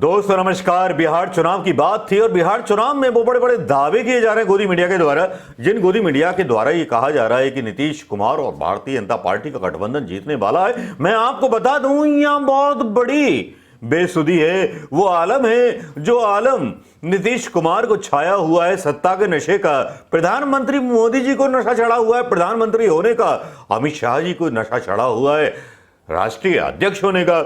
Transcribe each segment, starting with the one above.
दोस्तों नमस्कार। बिहार चुनाव की बात थी और बिहार चुनाव में वो बड़े बड़े दावे किए जा रहे हैं गोदी मीडिया के द्वारा, जिन गोदी मीडिया के द्वारा ये कहा जा रहा है कि नीतीश कुमार और भारतीय जनता पार्टी का गठबंधन जीतने वाला है। मैं आपको बता दूं, यहां बहुत बड़ी बेसुधी है। वो आलम है जो आलम नीतीश कुमार को छाया हुआ है सत्ता के नशे का। प्रधानमंत्री मोदी जी को नशा चढ़ा हुआ है प्रधानमंत्री होने का, अमित शाह जी को नशा चढ़ा हुआ है राष्ट्रीय अध्यक्ष होने का।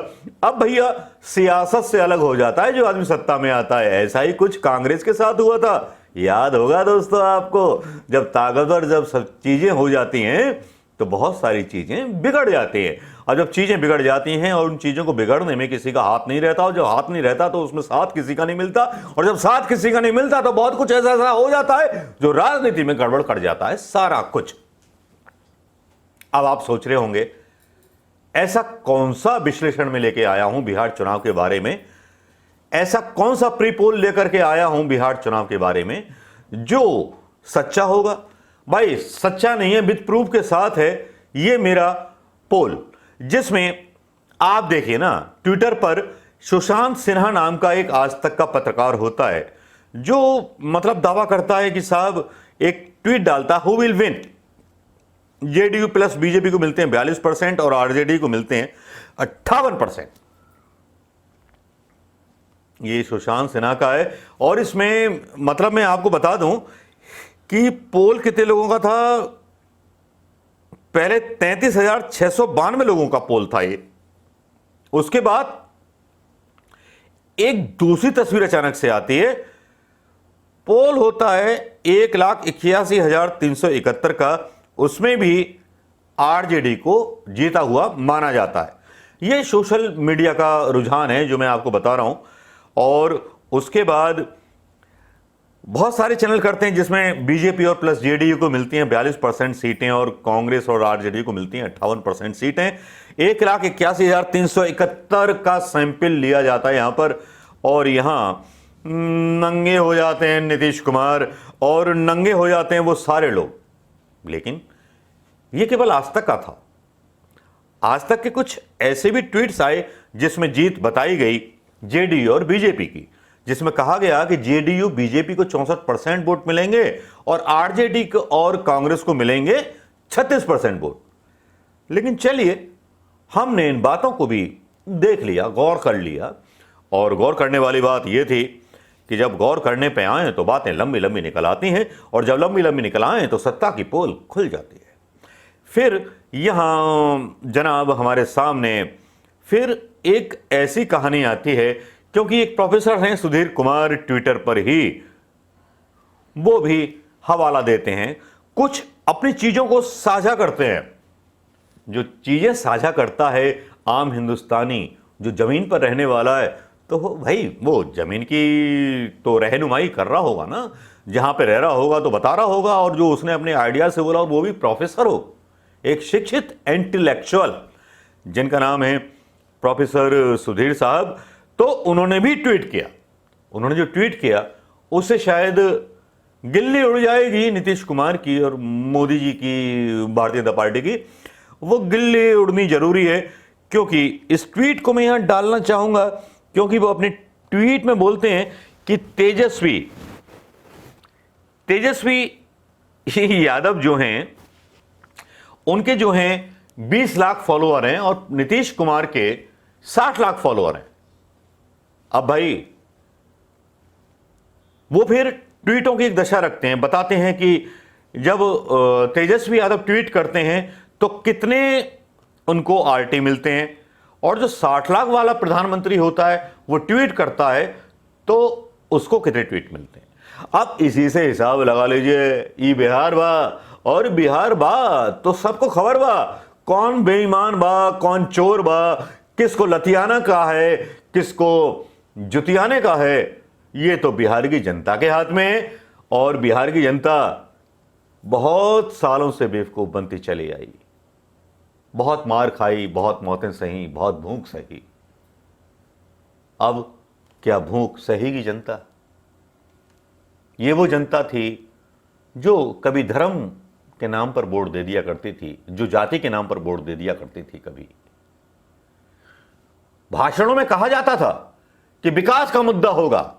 अब भैया सियासत से अलग हो जाता है जो आदमी सत्ता में आता है। ऐसा ही कुछ कांग्रेस के साथ हुआ था, याद होगा दोस्तों आपको। जब ताकतवर जब सब चीजें हो जाती हैं तो बहुत सारी चीजें बिगड़ जाती हैं, और जब चीजें बिगड़ जाती हैं और उन चीजों को बिगड़ने में किसी का हाथ नहीं रहता, और जब हाथ नहीं रहता तो उसमें साथ किसी का नहीं मिलता, और जब साथ किसी का नहीं मिलता तो बहुत कुछ ऐसा ऐसा हो जाता है जो राजनीति में गड़बड़ कर जाता है सारा कुछ। अब आप सोच रहे होंगे ऐसा कौन सा विश्लेषण में लेके आया हूं बिहार चुनाव के बारे में, ऐसा कौन सा प्री पोल लेकर के आया हूं बिहार चुनाव के बारे में जो सच्चा होगा। भाई सच्चा नहीं है, विद प्रूफ के साथ है ये मेरा पोल, जिसमें आप देखिए ना, ट्विटर पर सुशांत सिन्हा नाम का एक आज तक का पत्रकार होता है जो मतलब दावा करता है कि साहब एक ट्वीट डालता, who will win, JDU plus BJP को मिलते हैं 42% और आरजेडी को मिलते हैं 58%। ये सुशांत सिन्हा का है। और इसमें मतलब मैं आपको बता दूं कि पोल कितने लोगों का था, पहले 33,692 लोगों का पोल था ये। उसके बाद एक दूसरी तस्वीर अचानक से आती है, पोल होता है 1,81,371 का, उसमें भी आरजेडी को जीता हुआ माना जाता है। यह सोशल मीडिया का रुझान है जो मैं आपको बता रहा हूं। और उसके बाद बहुत सारे चैनल करते हैं जिसमें बीजेपी और प्लस जेडीयू को मिलती हैं 42% सीटें और कांग्रेस और आरजेडी को मिलती हैं 58% सीटें। 1,81,371 का सैंपल लिया जाता है यहां पर, और यहां नंगे हो जाते हैं नीतीश कुमार और नंगे हो जाते हैं वो सारे लोग। लेकिन यह केवल आज तक का था। आज तक के कुछ ऐसे भी ट्वीट्स आए जिसमें जीत बताई गई जेडीयू और बीजेपी की, जिसमें कहा गया कि जेडीयू बीजेपी को 64% वोट मिलेंगे और आरजेडी को और कांग्रेस को मिलेंगे 36% वोट। लेकिन चलिए, हमने इन बातों को भी देख लिया, गौर कर लिया, और गौर करने वाली बात यह थी कि जब गौर करने पे आए तो बातें लंबी लंबी निकल आती हैं, और जब लंबी लंबी निकल आए तो सत्ता की पोल खुल जाती है। फिर यहां जनाब हमारे सामने फिर एक ऐसी कहानी आती है, क्योंकि एक प्रोफेसर हैं सुधीर कुमार, ट्विटर पर ही वो भी हवाला देते हैं, कुछ अपनी चीजों को साझा करते हैं। जो चीजें साझा करता है आम हिंदुस्तानी जो जमीन पर रहने वाला है, तो भाई वो जमीन की तो रहनुमाई कर रहा होगा ना, जहां पे रह रहा होगा तो बता रहा होगा। और जो उसने अपने आइडिया से बोला, वो भी प्रोफेसर हो, एक शिक्षित इंटेलेक्चुअल जिनका नाम है प्रोफेसर सुधीर साहब, तो उन्होंने भी ट्वीट किया। उन्होंने जो ट्वीट किया उससे शायद गिल्ली उड़ जाएगी नीतीश कुमार की और मोदी जी की, भारतीय जनता पार्टी की। वो गिल्ली उड़नी जरूरी है, क्योंकि इस ट्वीट को मैं यहां डालना चाहूंगा, क्योंकि वो अपने ट्वीट में बोलते हैं कि तेजस्वी यादव जो हैं, उनके जो हैं 20 लाख फॉलोअर हैं और नीतीश कुमार के 60 लाख फॉलोअर हैं। अब भाई वो फिर ट्वीटों की एक दशा रखते हैं, बताते हैं कि जब तेजस्वी यादव ट्वीट करते हैं तो कितने उनको आरटी मिलते हैं, और जो 60 लाख वाला प्रधानमंत्री होता है वो ट्वीट करता है तो उसको कितने ट्वीट मिलते हैं। अब इसी से हिसाब लगा लीजिए, ई बिहार बा और बिहार बा तो सबको खबर बा कौन बेईमान बा, कौन चोर बा, किसको लतियाना का है, किसको जुतियाने का है, ये तो बिहार की जनता के हाथ में है। और बिहार की जनता बहुत सालों से बेवकूफ बनती चली आई, बहुत मार खाई, बहुत मौतें सही, बहुत भूख सही। अब क्या भूख सहेगी जनता? ये वो जनता थी जो कभी धर्म के नाम पर वोट दे दिया करती थी, जो जाति के नाम पर वोट दे दिया करती थी। कभी भाषणों में कहा जाता था कि विकास का मुद्दा होगा,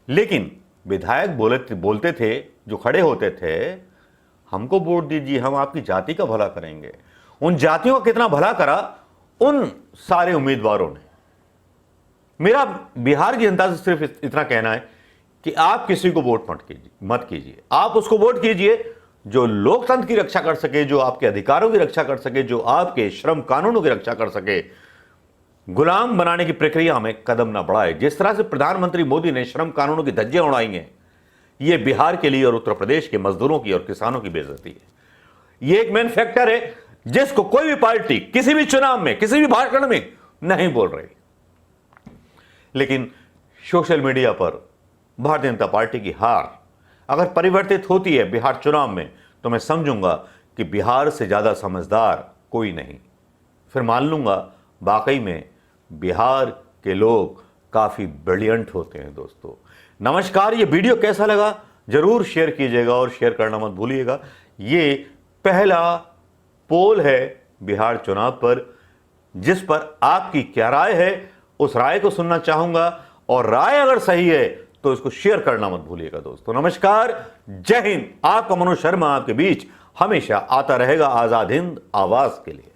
लेकिन विधायक बोलते थे, जो खड़े होते थे, हमको वोट दीजिए, हम आपकी जाति का भला करेंगे। उन जातियों का कितना भला करा उन सारे उम्मीदवारों ने। मेरा बिहार की जनता से सिर्फ इतना कहना है कि आप किसी को वोट मत कीजिए। आप उसको वोट कीजिए जो लोकतंत्र की रक्षा कर सके, जो आपके अधिकारों की रक्षा कर सके, जो आपके श्रम कानूनों की रक्षा कर सके। गुलाम बनाने की प्रक्रिया में कदम ना बढ़ाए। जिस तरह से प्रधानमंत्री मोदी ने श्रम कानूनों की धज्जियां उड़ाई हैं, यह बिहार के लिए और उत्तर प्रदेश के मजदूरों की और किसानों की बेइज्जती है। यह एक मेन फैक्टर है जिसको कोई भी पार्टी किसी भी चुनाव में, किसी भी भाषण में नहीं बोल रही। लेकिन सोशल मीडिया पर भारतीय जनता पार्टी की हार अगर परिवर्तित होती है बिहार चुनाव में, तो मैं समझूंगा कि बिहार से ज्यादा समझदार कोई नहीं। फिर मान लूंगा वाकई में बिहार के लोग काफी ब्रिलियंट होते हैं। दोस्तों नमस्कार, ये वीडियो कैसा लगा जरूर शेयर कीजिएगा और शेयर करना मत भूलिएगा। ये पहला पोल है बिहार चुनाव पर, जिस पर आपकी क्या राय है उस राय को सुनना चाहूंगा, और राय अगर सही है तो इसको शेयर करना मत भूलिएगा। दोस्तों नमस्कार, जय हिंद। आपका मनोज शर्मा आपके बीच हमेशा आता रहेगा आजाद हिंद आवाज के लिए।